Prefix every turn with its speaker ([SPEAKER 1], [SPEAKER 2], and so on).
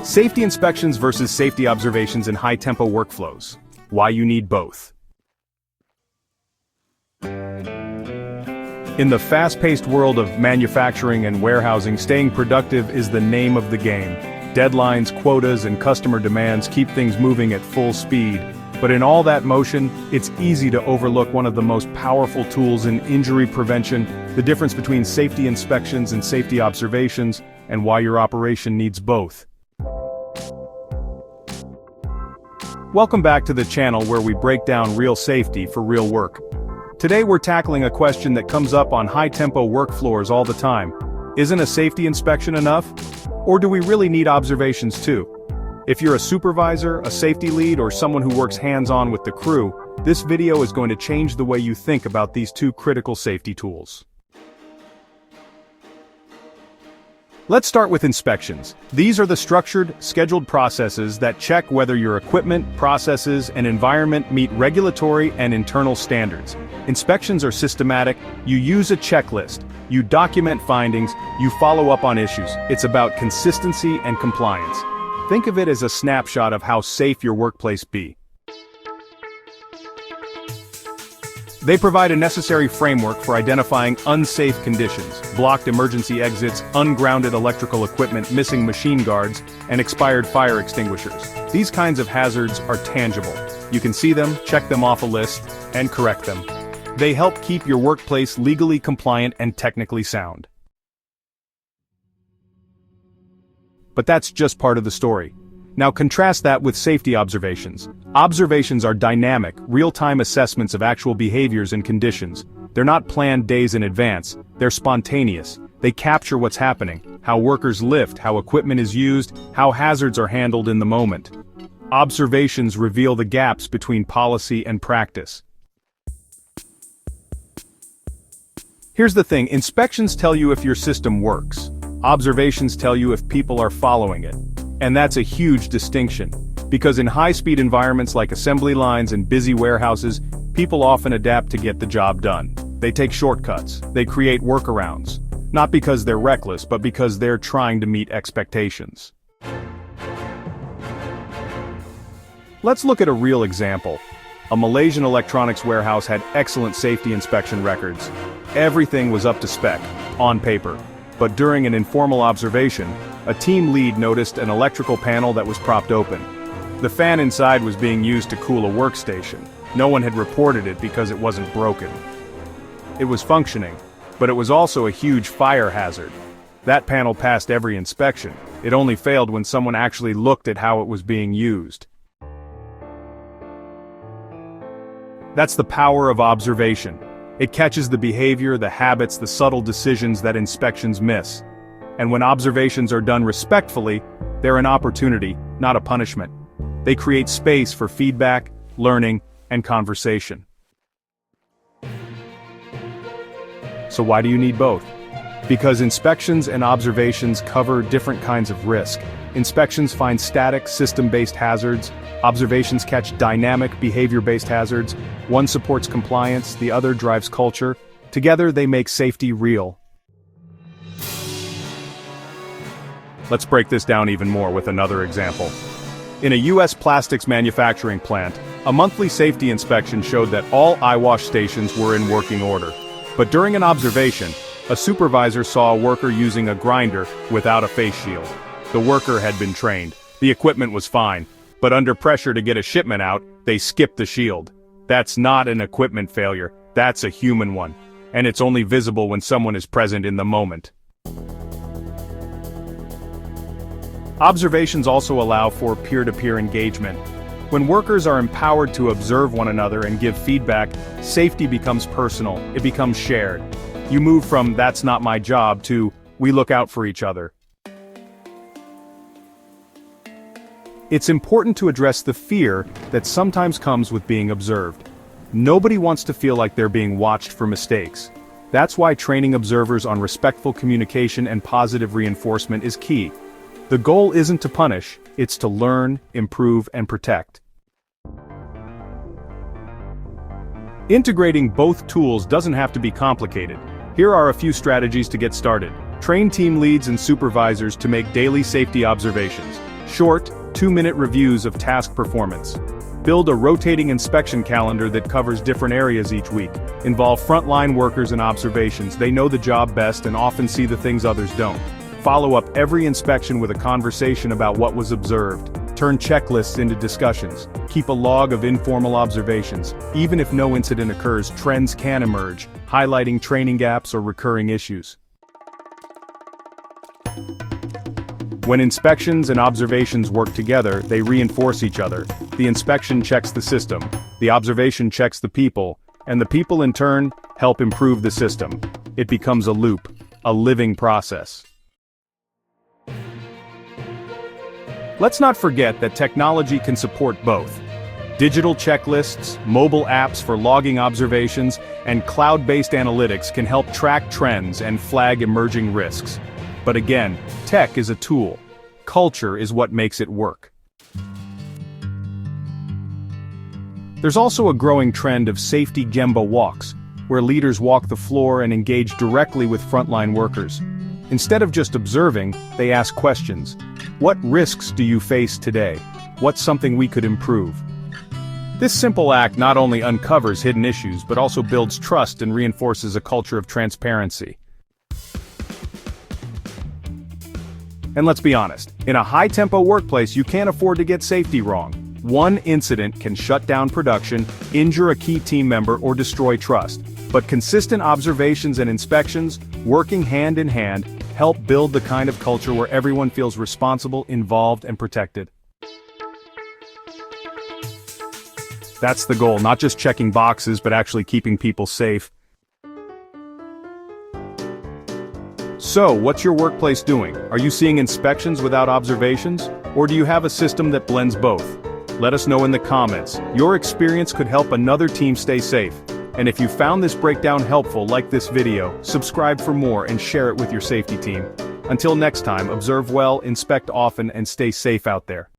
[SPEAKER 1] Safety inspections versus safety observations in high-tempo workflows. Why you need both. In the fast-paced world of manufacturing and warehousing, staying productive is the name of the game. Deadlines, quotas, and customer demands keep things moving at full speed. But in all that motion, it's easy to overlook one of the most powerful tools in injury prevention, the difference between safety inspections and safety observations, and why your operation needs both. Welcome back to the channel where we break down real safety for real work. Today we're tackling a question that comes up on high-tempo work floors all the time. Isn't a safety inspection enough? Or do we really need observations too? If you're a supervisor, a safety lead, or someone who works hands-on with the crew, this video is going to change the way you think about these two critical safety tools. Let's start with inspections. These are the structured, scheduled processes that check whether your equipment, processes, and environment meet regulatory and internal standards. Inspections are systematic. You use a checklist, you document findings, you follow up on issues. It's about consistency and compliance. Think of it as a snapshot of how safe your workplace be. They provide a necessary framework for identifying unsafe conditions, blocked emergency exits, ungrounded electrical equipment, missing machine guards, and expired fire extinguishers. These kinds of hazards are tangible. You can see them, check them off a list, and correct them. They help keep your workplace legally compliant and technically sound. But that's just part of the story. Now contrast that with safety observations. Observations are dynamic, real-time assessments of actual behaviors and conditions. They're not planned days in advance, they're spontaneous. They capture what's happening, how workers lift, how equipment is used, how hazards are handled in the moment. Observations reveal the gaps between policy and practice. Here's the thing, inspections tell you if your system works. Observations tell you if people are following it. And that's a huge distinction, because in high-speed environments like assembly lines and busy warehouses, people often adapt to get the job done. They take shortcuts, they create workarounds, not because they're reckless, but because they're trying to meet expectations. Let's look at a real example. A Malaysian electronics warehouse had excellent safety inspection records. Everything was up to spec, on paper. But during an informal observation, a team lead noticed an electrical panel that was propped open. The fan inside was being used to cool a workstation. No one had reported it because it wasn't broken. It was functioning, but it was also a huge fire hazard. That panel passed every inspection. It only failed when someone actually looked at how it was being used. That's the power of observation. It catches the behavior, the habits, the subtle decisions that inspections miss. And when observations are done respectfully, they're an opportunity, not a punishment. They create space for feedback, learning, and conversation. So why do you need both? Because inspections and observations cover different kinds of risk. Inspections find static, system-based hazards. Observations catch dynamic, behavior-based hazards. One supports compliance, the other drives culture. Together they make safety real. Let's break this down even more with another example. In a US plastics manufacturing plant, a monthly safety inspection showed that all eyewash stations were in working order. But during an observation, a supervisor saw a worker using a grinder without a face shield. The worker had been trained. The equipment was fine. But under pressure to get a shipment out, they skipped the shield. That's not an equipment failure, that's a human one. And it's only visible when someone is present in the moment. Observations also allow for peer-to-peer engagement. When workers are empowered to observe one another and give feedback, safety becomes personal, it becomes shared. You move from "that's not my job" to "we look out for each other." It's important to address the fear that sometimes comes with being observed. Nobody wants to feel like they're being watched for mistakes. That's why training observers on respectful communication and positive reinforcement is key. The goal isn't to punish, it's to learn, improve, and protect. Integrating both tools doesn't have to be complicated. Here are a few strategies to get started. Train team leads and supervisors to make daily safety observations. Short, 2-minute reviews of task performance. Build a rotating inspection calendar that covers different areas each week. Involve frontline workers and observations. They know the job best and often see the things others don't. Follow up every inspection with a conversation about what was observed. Turn checklists into discussions. Keep a log of informal observations. Even if no incident occurs, trends can emerge, highlighting training gaps or recurring issues. When inspections and observations work together, they reinforce each other. The inspection checks the system, the observation checks the people, and the people in turn help improve the system. It becomes a loop, a living process. Let's not forget that technology can support both. Digital checklists, mobile apps for logging observations, and cloud-based analytics can help track trends and flag emerging risks. But again, tech is a tool. Culture is what makes it work. There's also a growing trend of safety Gemba walks, where leaders walk the floor and engage directly with frontline workers. Instead of just observing, they ask questions. What risks do you face today? What's something we could improve? This simple act not only uncovers hidden issues but also builds trust and reinforces a culture of transparency. And let's be honest, in a high-tempo workplace you can't afford to get safety wrong. One incident can shut down production, injure a key team member, or destroy trust. But consistent observations and inspections, working hand in hand, help build the kind of culture where everyone feels responsible, involved, and protected. That's the goal, not just checking boxes, but actually keeping people safe. So, what's your workplace doing? Are you seeing inspections without observations? Or do you have a system that blends both? Let us know in the comments. Your experience could help another team stay safe. And if you found this breakdown helpful, like this video, subscribe for more and share it with your safety team. Until next time, observe well, inspect often, and stay safe out there.